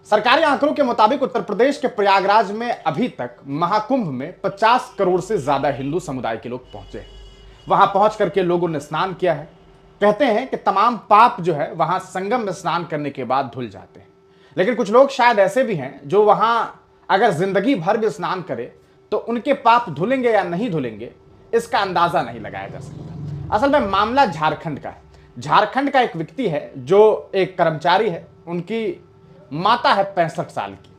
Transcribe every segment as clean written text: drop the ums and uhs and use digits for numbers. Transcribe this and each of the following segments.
सरकारी आंकड़ों के मुताबिक उत्तर प्रदेश के प्रयागराज में अभी तक महाकुंभ में 50 करोड़ से ज्यादा हिंदू समुदाय के लोग पहुंचे हैं। वहां पहुंच करके लोगों ने स्नान किया है। कहते हैं कि तमाम पाप जो है वहां संगम में स्नान करने के बाद धुल जाते हैं। लेकिन कुछ लोग शायद ऐसे भी हैं जो वहां अगर जिंदगी भर भी स्नान करे तो उनके पाप धुलेंगे या नहीं धुलेंगे इसका अंदाजा नहीं लगाया जा सकता। असल में मामला झारखंड का है। झारखंड का एक व्यक्ति है जो एक कर्मचारी है, उनकी माता है 65 साल की।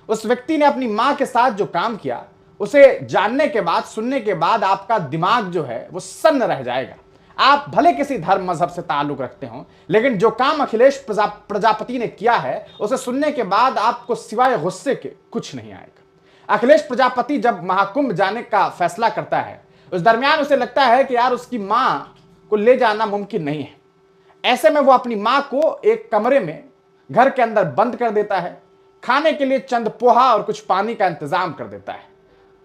उस व्यक्ति ने अपनी मां के साथ जो काम किया उसे जानने के बाद, सुनने के बाद आपका दिमाग जो है वो सन्न रह जाएगा। आप भले किसी धर्म मजहब से ताल्लुक रखते हो, लेकिन जो काम अखिलेश प्रजापति ने किया है उसे सुनने के बाद आपको सिवाय गुस्से के कुछ नहीं आएगा। अखिलेश प्रजापति जब महाकुंभ जाने का फैसला करता है उस दरमियान उसे लगता है कि यार उसकी मां को ले जाना मुमकिन नहीं है। ऐसे में वो अपनी मां को एक कमरे में घर के अंदर बंद कर देता है। खाने के लिए चंद पोहा और कुछ पानी का इंतजाम कर देता है।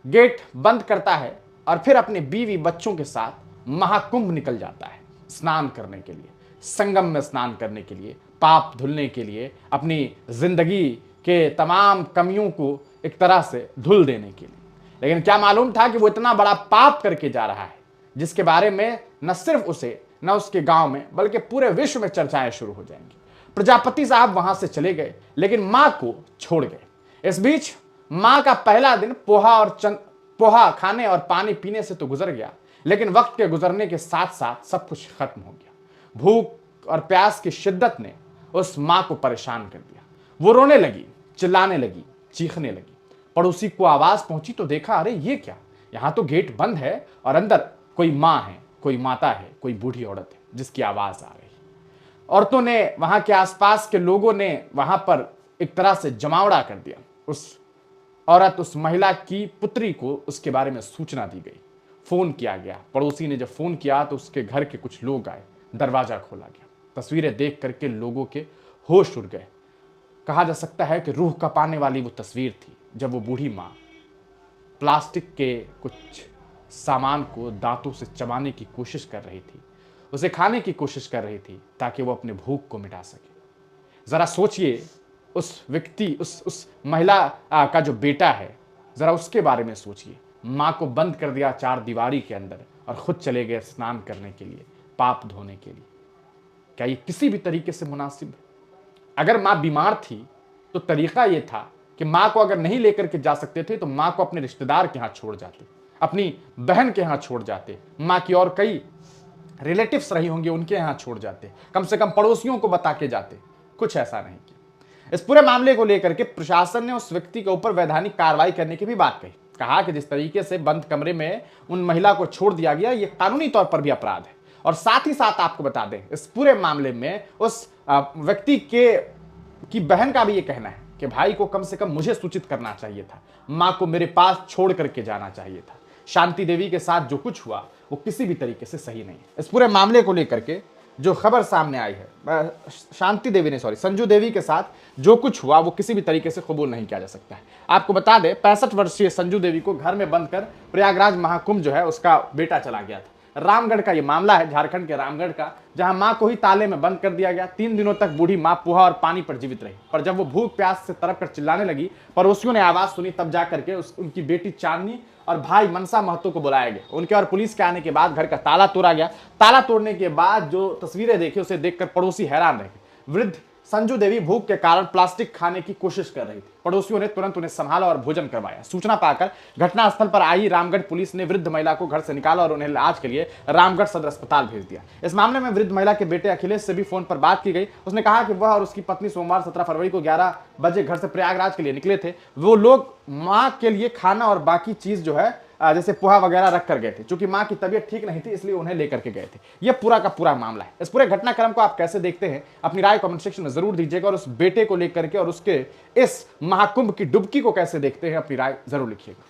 गेट बंद करता है और फिर अपने बीवी बच्चों के साथ महाकुंभ निकल जाता है स्नान करने के लिए, संगम में स्नान करने के लिए, पाप धुलने के लिए, अपनी जिंदगी के तमाम कमियों को एक तरह से धुल देने के लिए। लेकिन क्या मालूम था कि वो इतना बड़ा पाप करके जा रहा है जिसके बारे में न सिर्फ उसे, न उसके गांव में, बल्कि पूरे विश्व में चर्चाएं शुरू हो जाएंगी। प्रजापति साहब वहां से चले गए लेकिन मां को छोड़ गए। इस बीच मां का पहला दिन पोहा खाने और पानी पीने से तो गुजर गया, लेकिन वक्त के गुजरने के साथ साथ सब कुछ खत्म हो गया। भूख और प्यास की शिद्दत ने उस मां को परेशान कर दिया। वो रोने लगी, चिल्लाने लगी, चीखने लगी। पड़ोसी को आवाज पहुंची तो देखा, अरे ये क्या, यहां तो गेट बंद है और अंदर कोई मां है, कोई माता है, कोई बूढ़ी औरत है जिसकी आवाज आ रही है। औरतों ने, वहां के आसपास के लोगों ने वहां पर एक तरह से जमावड़ा कर दिया। उस औरत, उस महिला की पुत्री को उसके बारे में सूचना दी गई। फोन किया गया। पड़ोसी ने जब फोन किया तो उसके घर के कुछ लोग आए, दरवाजा खोला गया। तस्वीरें देख करके लोगों के होश उड़ गए। कहा जा सकता है कि रूह कपाने वाली वो तस्वीर थी जब वो बूढ़ी मां प्लास्टिक के कुछ सामान को दांतों से चबाने की कोशिश कर रही थी, उसे खाने की कोशिश कर रही थी ताकि वो अपने भूख को मिटा सके। जरा सोचिए, उस व्यक्ति, उस महिला का जो बेटा है, जरा उसके बारे में सोचिए। मां को बंद कर दिया 4 दीवारी के अंदर और खुद चले गए स्नान करने के लिए, पाप धोने के लिए। क्या ये किसी भी तरीके से मुनासिब है? अगर मां बीमार थी तो तरीका ये था कि मां को अगर नहीं लेकर के जा सकते थे तो मां को अपने रिश्तेदार के यहाँ छोड़ जाते, अपनी बहन के यहाँ छोड़ जाते, मां की और कई रिलेटिव्स रही होंगे उनके यहाँ छोड़ जाते, कम से कम पड़ोसियों को बता के जाते। कुछ ऐसा नहीं किया। इस पूरे मामले को लेकर के प्रशासन ने उस व्यक्ति के ऊपर वैधानिक कार्रवाई करने की भी बात कही। कहा कि जिस तरीके से बंद कमरे में उन महिला को छोड़ दिया गया, ये कानूनी तौर पर भी अपराध है। और साथ ही साथ आपको बता दें, इस पूरे मामले में उस व्यक्ति की बहन का भी ये कहना है कि भाई को कम से कम मुझे सूचित करना चाहिए था, मां को मेरे पास छोड़ करके जाना चाहिए था। शांति देवी के साथ जो कुछ हुआ वो किसी भी तरीके से सही नहीं है। इस पूरे मामले को लेकर के जो खबर सामने आई है, संजू देवी के साथ जो कुछ हुआ वो किसी भी तरीके से कबूल नहीं किया जा सकता है। आपको बता दें, 65 वर्षीय संजू देवी को घर में बंद कर प्रयागराज महाकुंभ जो है उसका बेटा चला गया था। रामगढ़ का ये मामला है, झारखंड के रामगढ़ का, जहां मां को ही ताले में बंद कर दिया गया। 3 दिनों तक बूढ़ी मां पोहा और पानी पर जीवित रही, पर जब वो भूख प्यास से तड़प कर चिल्लाने लगी, पड़ोसियों ने आवाज सुनी, तब जाकर के उनकी बेटी चांदनी और भाई मनसा महतो को बुलाया गया। उनके और पुलिस के आने के बाद घर का ताला तोड़ा गया। ताला तोड़ने के बाद जो तस्वीरें देखी उसे देखकर पड़ोसी हैरान रह गए। वृद्ध संजू देवी भूख के कारण प्लास्टिक खाने की कोशिश कर रही थी। पड़ोसियों ने तुरंत उन्हें संभाला और भोजन करवाया। सूचना पाकर घटनास्थल पर आई रामगढ़ पुलिस ने वृद्ध महिला को घर से निकाला और उन्हें इलाज के लिए रामगढ़ सदर अस्पताल भेज दिया। इस मामले में वृद्ध महिला के बेटे अखिलेश से भी फोन पर बात की गई। उसने कहा कि वह और उसकी पत्नी सोमवार 17 फरवरी को 11 बजे घर से प्रयागराज के लिए निकले थे। वो लोग मां के लिए खाना और बाकी चीज जो है जैसे पोहा वगैरह रख कर गए थे। चूंकि मां की तबीयत ठीक नहीं थी इसलिए उन्हें लेकर के गए थे। यह पूरा का पूरा मामला है। इस पूरे घटनाक्रम को आप कैसे देखते हैं, अपनी राय कमेंट सेक्शन में जरूर दीजिएगा। और उस बेटे को लेकर के और उसके इस महाकुंभ की डुबकी को कैसे देखते हैं, अपनी राय जरूर लिखिएगा।